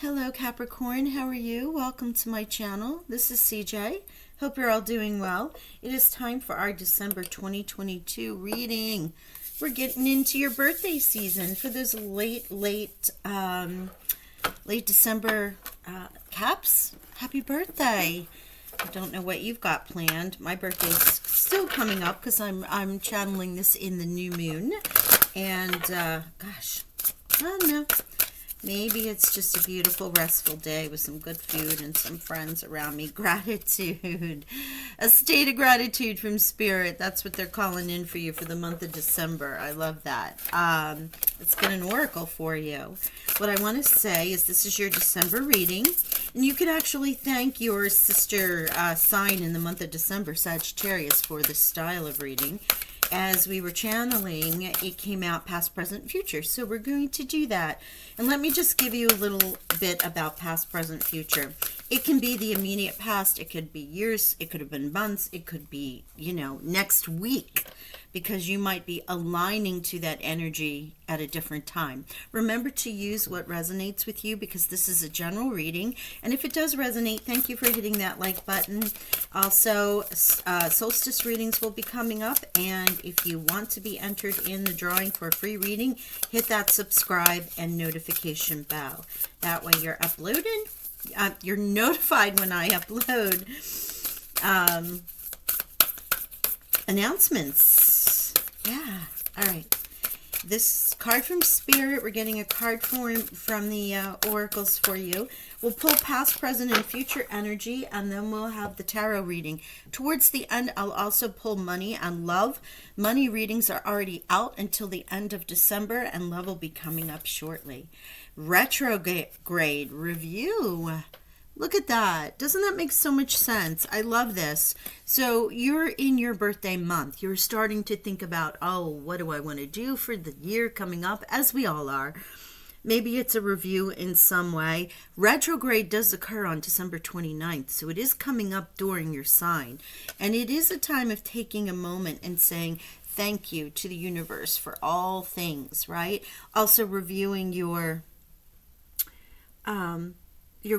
Hello Capricorn, how are you? Welcome to my channel. This is CJ. Hope you're all doing well. It is time for our December 2022 reading. We're getting into your birthday season for those late December caps. Happy birthday. I don't know what you've got planned. My birthday's still coming up because I'm channeling this in the new moon. And gosh, I don't know. Maybe it's just a beautiful, restful day with some good food and some friends around me. Gratitude. A state of gratitude from Spirit. That's what they're calling in for you for the month of December. I love that. Let's get an oracle for you. What I want to say is this is your December reading. And you can actually thank your sister sign in the month of December, Sagittarius, for this style of reading. As we were channeling, it came out past, present, future. So we're going to do that. And let me just give you a little bit about past, present, future. It can be the immediate past. It could be years. It could have been months. It could be, next week. Because you might be aligning to that energy at a different time. Remember to use what resonates with you because this is a general reading. And if it does resonate, thank you for hitting that like button. Also, solstice readings will be coming up. And if you want to be entered in the drawing for a free reading, hit that subscribe and notification bell. That way you're uploaded. You're notified when I upload announcements. Yeah. All right. This card from Spirit, we're getting a card from the oracles for you. We'll pull past, present, and future energy, and then we'll have the tarot reading. Towards the end, I'll also pull money and love. Money readings are already out until the end of December, and love will be coming up shortly. Retrograde review. Look at that. Doesn't that make so much sense? I love this. So you're in your birthday month. You're starting to think about, oh, what do I want to do for the year coming up? As we all are. Maybe it's a review in some way. Retrograde does occur on December 29th. So it is coming up during your sign. And it is a time of taking a moment and saying thank you to the universe for all things, right? Also reviewing your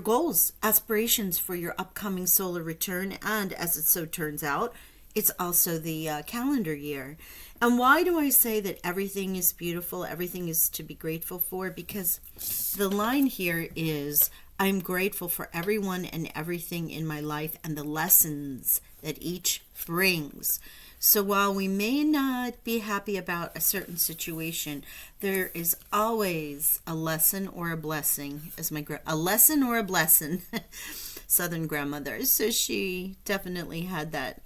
goals, aspirations for your upcoming solar return, and as it so turns out, it's also the calendar year. And why do I say that everything is beautiful, everything is to be grateful for? Because the line here is, I'm grateful for everyone and everything in my life and the lessons that each brings. So while we may not be happy about a certain situation, there is always a lesson or a blessing, as a lesson or a blessing, Southern grandmother. So she definitely had that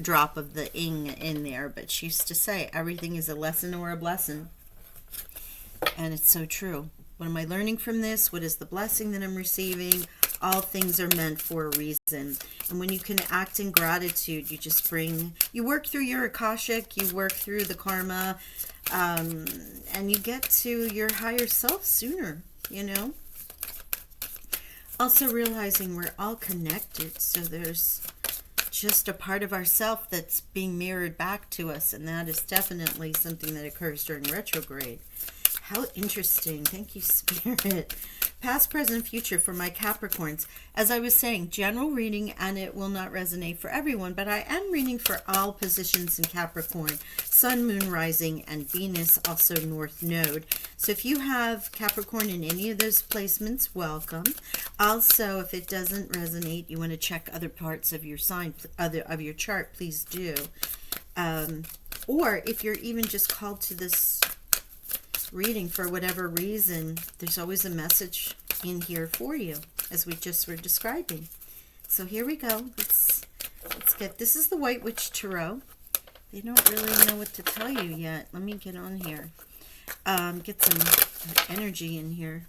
drop of the ing in there, but she used to say everything is a lesson or a blessing. And it's so true. What am I learning from this? What is the blessing that I'm receiving? All things are meant for a reason. And when you can act in gratitude, you work through your Akashic, you work through the karma, and you get to your higher self sooner, Also realizing we're all connected, so there's just a part of ourself that's being mirrored back to us, and that is definitely something that occurs during retrograde. How interesting. Thank you, Spirit. Past, present, future for my Capricorns. As I was saying, general reading, and it will not resonate for everyone, but I am reading for all positions in Capricorn. Sun, Moon, Rising, and Venus, also North Node. So if you have Capricorn in any of those placements, welcome. Also, if it doesn't resonate, you want to check other parts of your sign, of your chart, please do. Or if you're even just called to this reading for whatever reason, there's always a message in here for you, as we just were describing. So here we go. Let's get, this is the White Witch Tarot. They don't really know what to tell you yet. Let me get on here. Get some energy in here.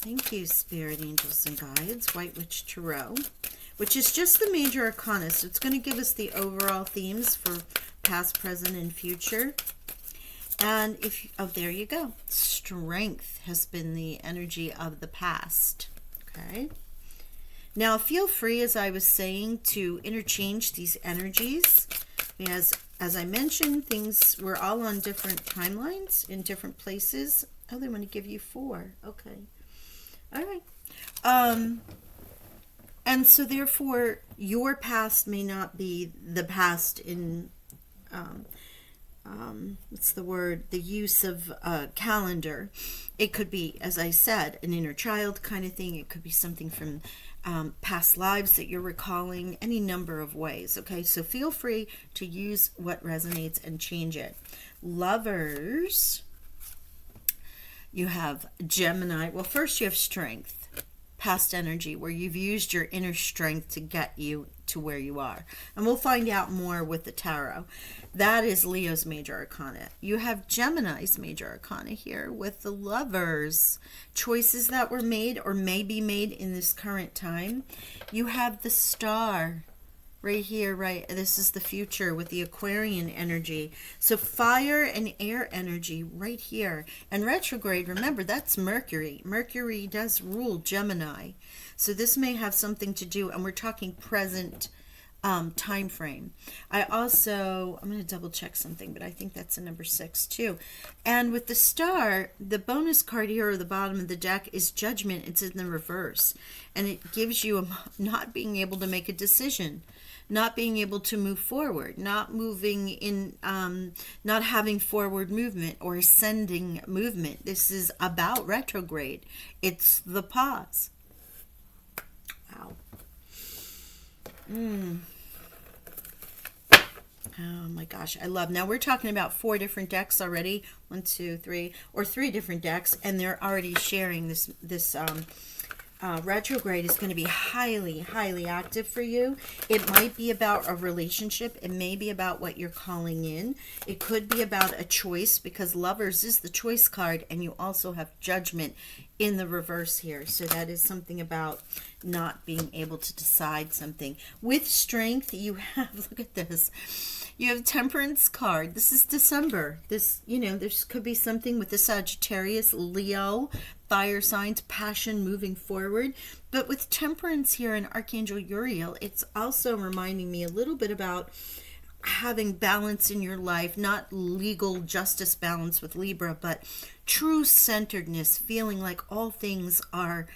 Thank you, Spirit, Angels, and Guides. White Witch Tarot, which is just the major arcana. So it's going to give us the overall themes for past, present, and future. And there you go. Strength has been the energy of the past. Okay. Now feel free, as I was saying, to interchange these energies, because as I mentioned, we're all on different timelines in different places. Oh, they want to give you 4. Okay. All right. And so therefore, your past may not be the past in, what's the word? The use of a calendar. It could be, as I said, an inner child kind of thing. It could be something from past lives that you're recalling, any number of ways. Okay, so feel free to use what resonates and change it. Lovers, you have Gemini. Well, first you have strength, past energy, where you've used your inner strength to get you to where you are. And we'll find out more with the tarot. That is Leo's major arcana. You have Gemini's major arcana here with the Lovers. Choices that were made or may be made in this current time. You have the Star right here, right? This is the future with the Aquarian energy. So fire and air energy right here. And retrograde, remember, that's Mercury. Mercury does rule Gemini. So this may have something to do, and we're talking present time frame. I'm going to double check something, but I think that's a number 6 too. And with the Star, the bonus card here at the bottom of the deck is Judgment. It's in the reverse, and it gives you not being able to make a decision, not being able to move forward, not moving in, not having forward movement or ascending movement. This is about retrograde. It's the pause. Wow. Oh my gosh, I love. Now we're talking about 4 different decks already. 1, 2, 3, or 3 different decks, and they're already sharing this retrograde is going to be highly, highly active for you. It might be about a relationship. It may be about what you're calling in. It could be about a choice, because Lovers is the choice card, and you also have Judgment in the reverse here. So that is something about not being able to decide something. With Strength, you have, look at this. You have Temperance card. This is December. This, this could be something with the Sagittarius, Leo, fire signs, passion, moving forward. But with Temperance here and Archangel Uriel, it's also reminding me a little bit about having balance in your life, not legal justice balance with Libra, but true centeredness, feeling like all things are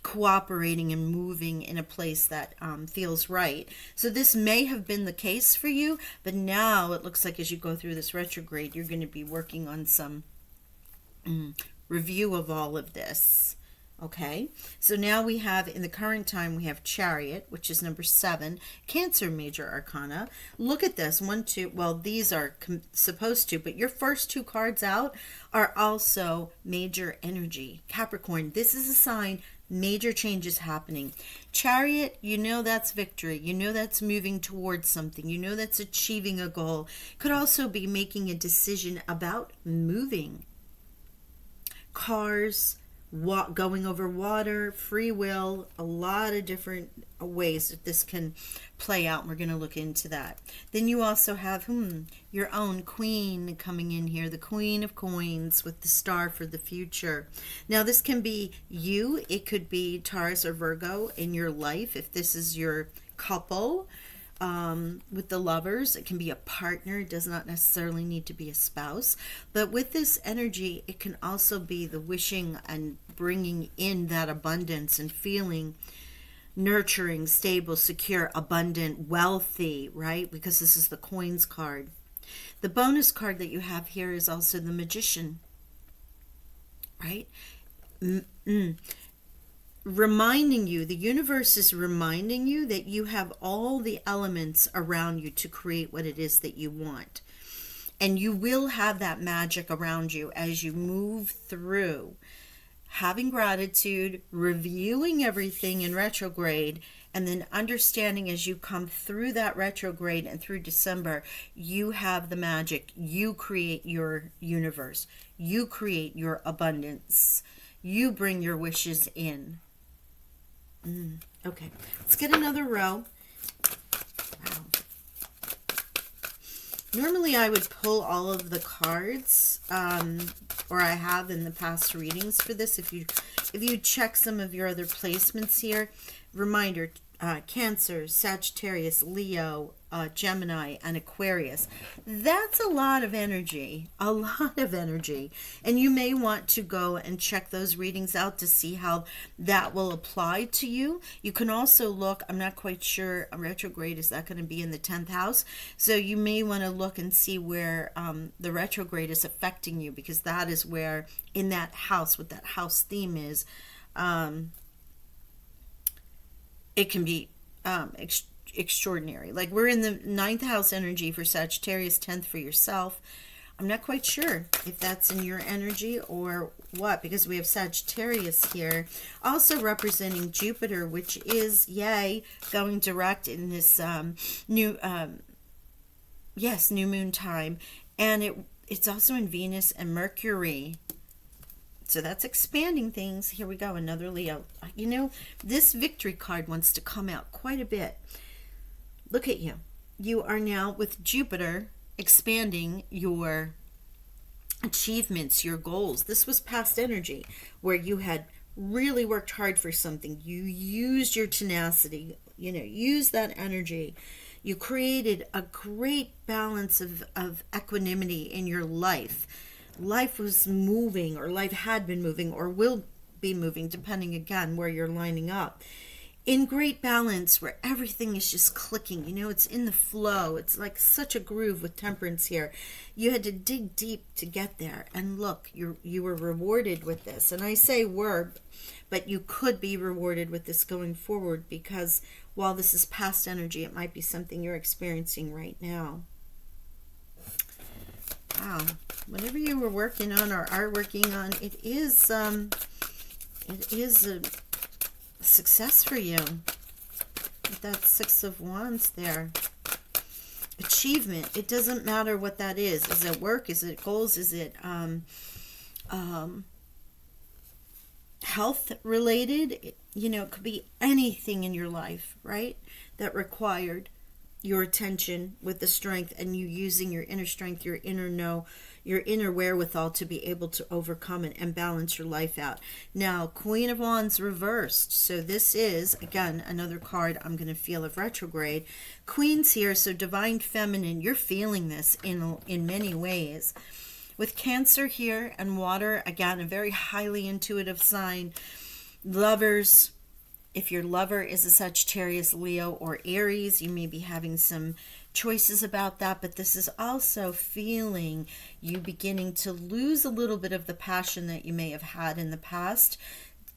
cooperating and moving in a place that feels right. So this may have been the case for you, but now it looks like as you go through this retrograde, you're going to be working on some review of all of this. Okay, so now we have, in the current time, we have Chariot, which is number 7, Cancer major arcana. Look at this, 1, 2, well, these are supposed to, but your first 2 cards out are also major energy. Capricorn, this is a sign major changes happening. Chariot, that's victory. That's moving towards something. That's achieving a goal. Could also be making a decision about moving. Cars, going over water, free will, a lot of different ways that this can play out, and we're going to look into that. Then you also have your own Queen coming in here, the Queen of Coins with the Star for the future. Now this can be you, it could be Taurus or Virgo in your life if this is your couple. With the Lovers, it can be a partner. It does not necessarily need to be a spouse. But with this energy, it can also be the wishing and bringing in that abundance and feeling nurturing, stable, secure, abundant, wealthy, right? Because this is the Coins card. The bonus card that you have here is also the Magician, right? Reminding you, the universe is reminding you that you have all the elements around you to create what it is that you want. And you will have that magic around you as you move through having gratitude, reviewing everything in retrograde, and then understanding as you come through that retrograde and through December, you have the magic. You create your universe. You create your abundance. You bring your wishes in. Okay, let's get another row. Wow. Normally I would pull all of the cards, or I have in the past readings for this. If you check some of your other placements here, reminder, Cancer, Sagittarius, Leo, Gemini, and Aquarius. That's a lot of energy, a lot of energy. And you may want to go and check those readings out to see how that will apply to you. You can also look, I'm not quite sure, a retrograde, is that going to be in the 10th house? So you may want to look and see where the retrograde is affecting you, because that is where, in that house, what that house theme is, it can be extraordinary. Like, we're in the 9th house energy for Sagittarius, 10th for yourself. I'm not quite sure if that's in your energy or what, because we have Sagittarius here also representing Jupiter, which is, yay, going direct in this new moon time. And it's also in Venus and Mercury. So that's expanding things. Here we go, another Leo. You know, this victory card wants to come out quite a bit. Look at you. You are now with Jupiter expanding your achievements, your goals. This was past energy where you had really worked hard for something. You used your tenacity, use that energy. You created a great balance of equanimity in your life. Life was moving, or life had been moving, or will be moving, depending again where you're lining up, in great balance, where everything is just clicking. It's in the flow. It's like such a groove with Temperance here. You had to dig deep to get there, and look, you were rewarded with this. And I say were, but you could be rewarded with this going forward, because while this is past energy, it might be something you're experiencing right now. Wow. Whatever you were working on or are working on, it is a success for you. With that 6 of Wands there. Achievement. It doesn't matter what that is. Is it work? Is it goals? Is it health related? It could be anything in your life, right? That required your attention with the strength, and you using your inner strength, your inner wherewithal to be able to overcome it and balance your life out. Now, Queen of Wands reversed. So this is, again, another card I'm going to feel of retrograde. Queen's here, so divine feminine. You're feeling this in many ways. With Cancer here and water, again, a very highly intuitive sign. Lovers. If your lover is a Sagittarius, Leo, or Aries, you may be having some choices about that, but this is also feeling you beginning to lose a little bit of the passion that you may have had in the past,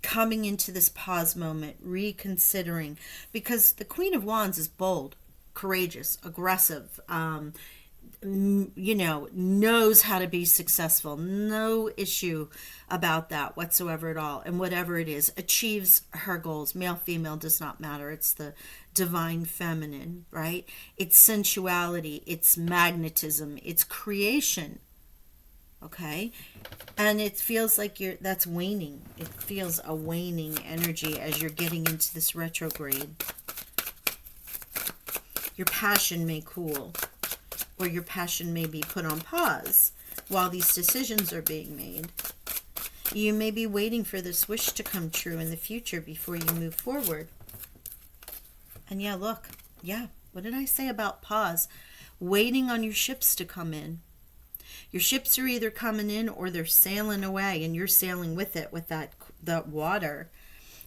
coming into this pause moment, reconsidering, because the Queen of Wands is bold, courageous, aggressive, knows how to be successful. No issue about that whatsoever at all. And whatever it is, achieves her goals. Male, female, does not matter. It's the divine feminine, right? It's sensuality. It's magnetism. It's creation. Okay? And it feels like that's waning. It feels a waning energy as you're getting into this retrograde. Your passion may cool. Or your passion may be put on pause while these decisions are being made. You may be waiting for this wish to come true in the future before you move forward. And yeah, look. Yeah, what did I say about pause? Waiting on your ships to come in. Your ships are either coming in or they're sailing away, and you're sailing with it, with that water.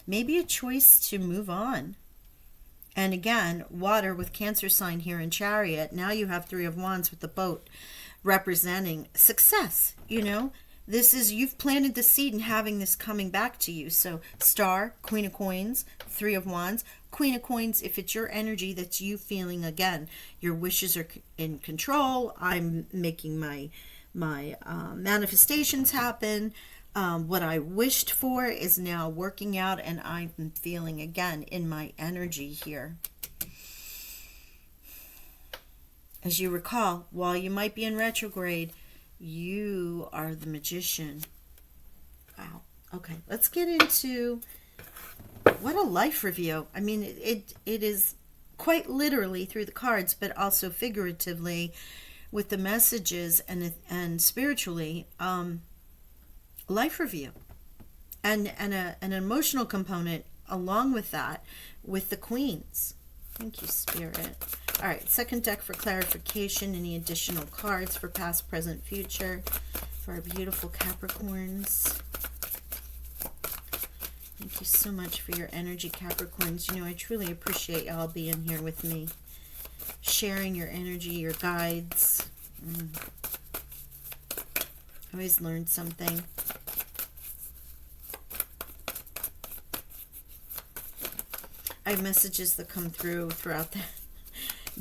Maybe a choice to move on. And again, water with Cancer sign here in Chariot. Now you have 3 of Wands with the boat representing success. This is, you've planted the seed and having this coming back to you. So Star, Queen of Coins, 3 of Wands, Queen of Coins. If it's your energy, that's you feeling, again, your wishes are in control. I'm making my manifestations happen. What I wished for is now working out, and I'm feeling, again, in my energy here. As you recall, while you might be in retrograde, you are the Magician. Wow. Okay, let's get into what a life review. I mean, it is quite literally through the cards, but also figuratively with the messages and spiritually. Life review and an emotional component along with that, with the Queens. Thank you, Spirit. All right, second deck for clarification. Any additional cards for past, present, future for our beautiful Capricorns? Thank you so much for your energy, Capricorns. You know, I truly appreciate y'all being here with me, sharing your energy, your guides. Always learn something. I have messages that come through throughout the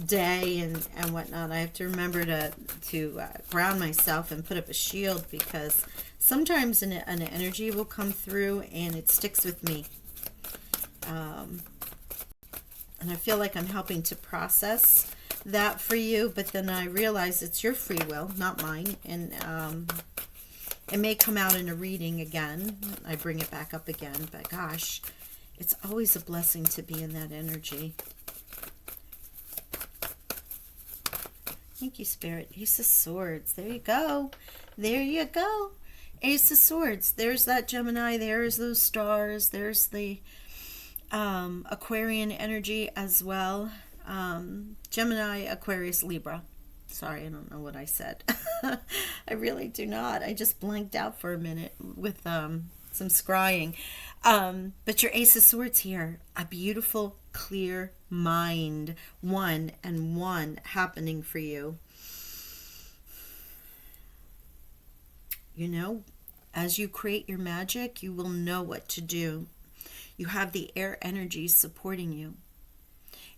day and whatnot. I have to remember to ground myself and put up a shield, because sometimes an energy will come through and it sticks with me. And I feel like I'm helping to process that for you, but then I realize it's your free will, not mine. And it may come out in a reading again. I bring it back up again, but gosh, it's always a blessing to be in that energy. Thank you, Spirit. Ace of Swords. There you go. There you go. Ace of Swords. There's that Gemini. There's those stars. There's the Aquarian energy as well. Gemini, Aquarius, Libra. Sorry, I don't know what I said. I really do not. I just blanked out for a minute with some scrying. But your Ace of Swords here. A beautiful, clear mind. One and one happening for you. You know, as you create your magic, you will know what to do. You have the air energy supporting you.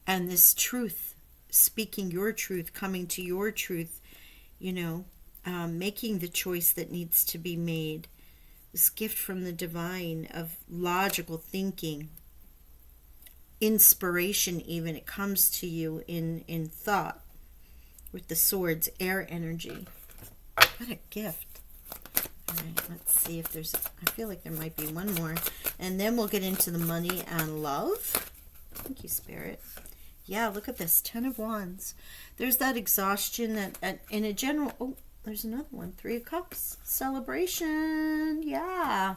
And this truth, speaking your truth, coming to your truth, you know, making the choice that needs to be made. This gift from the divine of logical thinking, inspiration even. It comes to you in thought with the swords, air energy. What a gift. All right, let's see if there's, I feel like there might be one more. And then we'll get into the money and love. Thank you, Spirit. Yeah, look at this, 10 of Wands. There's that exhaustion that in a general, oh, there's another one, 3 of Cups. Celebration, yeah.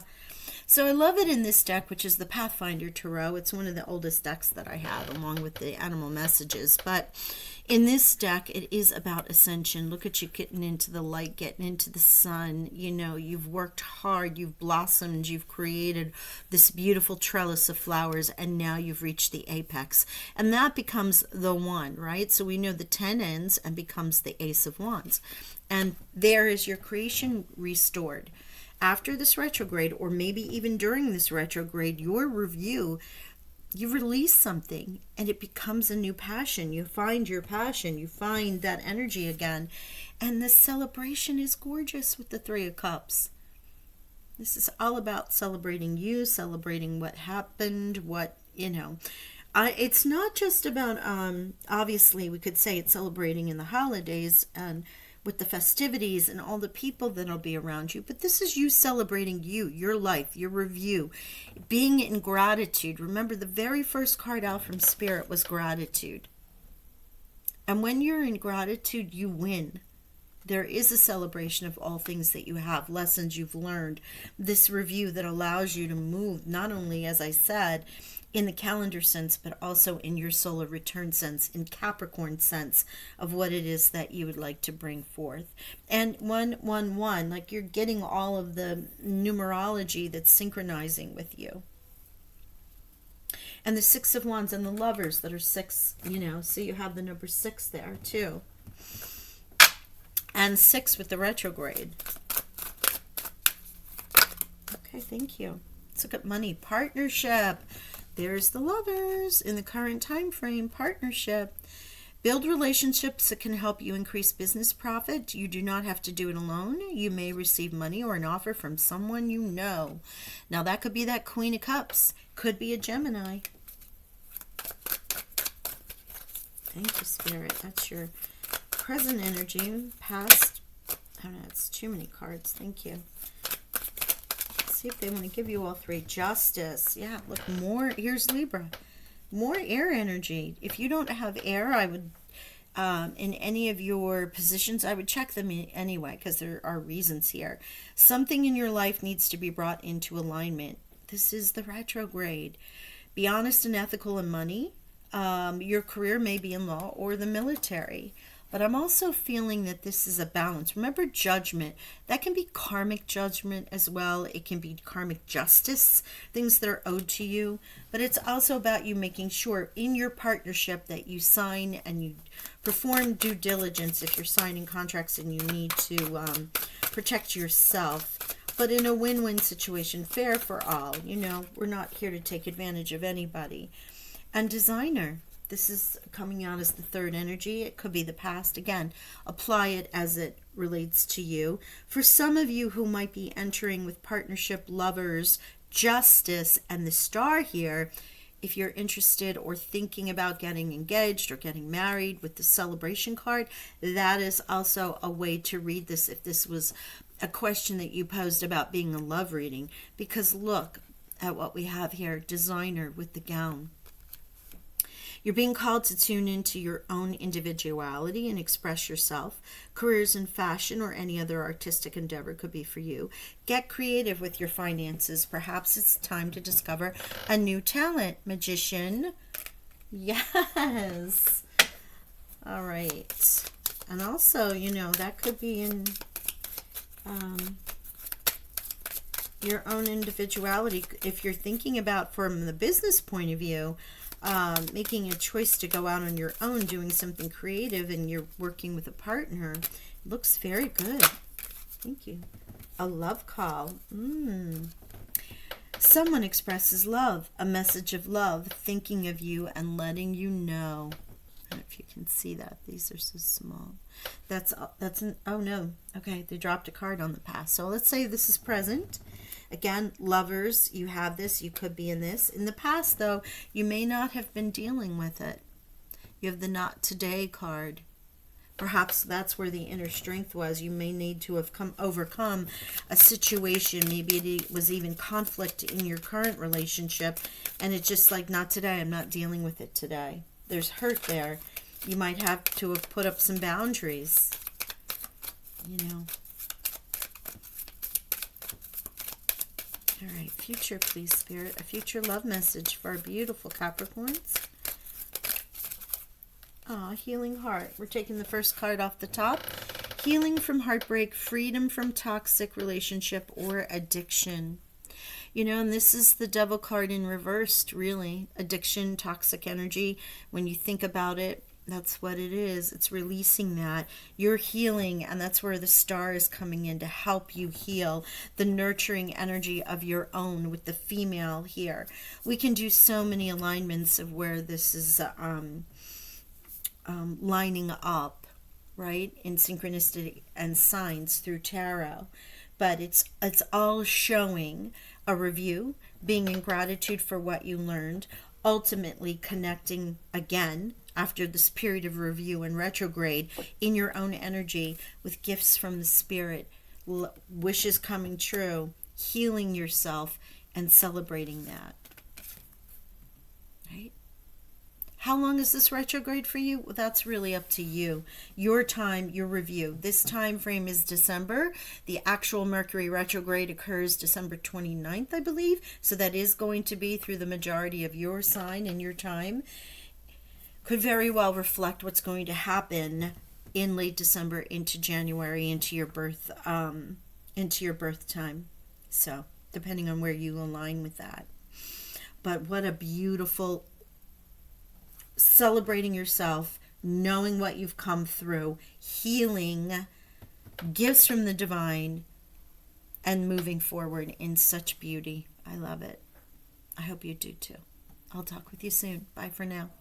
So I love it in this deck, which is the Pathfinder Tarot. It's one of the oldest decks that I have, along with the animal messages. But in this deck, it is about ascension. Look at you getting into the light, getting into the sun. You know, you've worked hard, you've blossomed, you've created this beautiful trellis of flowers, and now you've reached the apex. And that becomes the one, right? So we know the 10 ends and becomes the Ace of Wands. And there is your creation restored. After this retrograde, or maybe even during this retrograde, your review, you release something and it becomes a new passion. You find your passion, you find that energy again. And the celebration is gorgeous with the 3 of Cups. This is all about celebrating you, celebrating what happened, what, you know. It's not just about, obviously, we could say it's celebrating in the holidays and with the festivities and all the people that'll be around you. But this is you celebrating you, your life, your review, being in gratitude. Remember, the very first card out from Spirit was gratitude. And when you're in gratitude, you win. There is a celebration of all things that you have, lessons you've learned, this review that allows you to move, not only, as I said, in the calendar sense, but also in your solar return sense, in Capricorn sense of what it is that you would like to bring forth. And 111, like you're getting all of the numerology that's synchronizing with you. And the 6 of Wands and the Lovers that are 6, you know, so you have the number 6 there too. And 6 with the retrograde. Okay, thank you. Let's look at money. Partnership. There's the Lovers in the current time frame. Partnership. Build relationships that can help you increase business profit. You do not have to do it alone. You may receive money or an offer from someone you know. Now that could be that Queen of Cups. Could be a Gemini. Thank you, Spirit. That's your present energy. Past. I don't know. It's too many cards. Thank you. See if they want to give you all 3. Justice. Yeah, look, more. Here's Libra. More air energy. If you don't have air, I would, in any of your positions, I would check them anyway, because there are reasons here. Something in your life needs to be brought into alignment. This is the retrograde. Be honest and ethical in money. Your career may be in law or the military. But I'm also feeling that this is a balance. Remember, judgment. That can be karmic judgment as well. It can be karmic justice, things that are owed to you. But it's also about you making sure in your partnership that you sign and you perform due diligence if you're signing contracts and you need to protect yourself. But in a win-win situation, fair for all. You know, we're not here to take advantage of anybody. And designer. This is coming out as the third energy. It could be the past. Again, apply it as it relates to you. For some of you who might be entering with partnership, lovers, justice, and the star here, if you're interested or thinking about getting engaged or getting married with the celebration card, that is also a way to read this if this was a question that you posed about being a love reading. Because look at what we have here, designer with the gown. You're being called to tune into your own individuality and express yourself. Careers in fashion or any other artistic endeavor could be for you. Get creative with your finances. Perhaps it's time to discover a new talent. Magician. Yes. All right. And also, you know, that could be in your own individuality. If you're thinking about from the business point of view, making a choice to go out on your own, doing something creative, and you're working with a partner, looks very good. Thank you. A love call. Someone expresses love, a message of love, thinking of you and letting you know. I don't know if you can see that. These are so small. Oh no. Okay, they dropped a card on the past. So let's say this is present. Again, lovers, you have this, you could be in this. In the past, though, you may not have been dealing with it. You have the not today card. Perhaps that's where the inner strength was. You may need to have overcome a situation. Maybe it was even conflict in your current relationship. And it's just like, not today. I'm not dealing with it today. There's hurt there. You might have to have put up some boundaries. You know. All right, future, please, Spirit. A future love message for our beautiful Capricorns. Healing heart. We're taking the first card off the top. Healing from heartbreak, freedom from toxic relationship or addiction. You know, and this is the devil card in reversed, really. Addiction, toxic energy. When you think about it, that's what it is. It's releasing that. You're healing, and that's where the star is coming in to help you heal the nurturing energy of your own with the female here. We can do so many alignments of where this is lining up, right, in synchronicity and signs through tarot. But it's all showing a review, being in gratitude for what you learned, ultimately connecting again after this period of review and retrograde in your own energy with gifts from the spirit, wishes coming true, healing yourself and celebrating that. Right? How long is this retrograde for you? Well, that's really up to you. Your time, your review. This time frame is December. The actual Mercury retrograde occurs December 29th, I believe. So that is going to be through the majority of your sign and your time. Could very well reflect what's going to happen in late December into January, into your birth time. So depending on where you align with that. But what a beautiful celebrating yourself, knowing what you've come through, healing, gifts from the divine, and moving forward in such beauty. I love it. I hope you do too. I'll talk with you soon. Bye for now.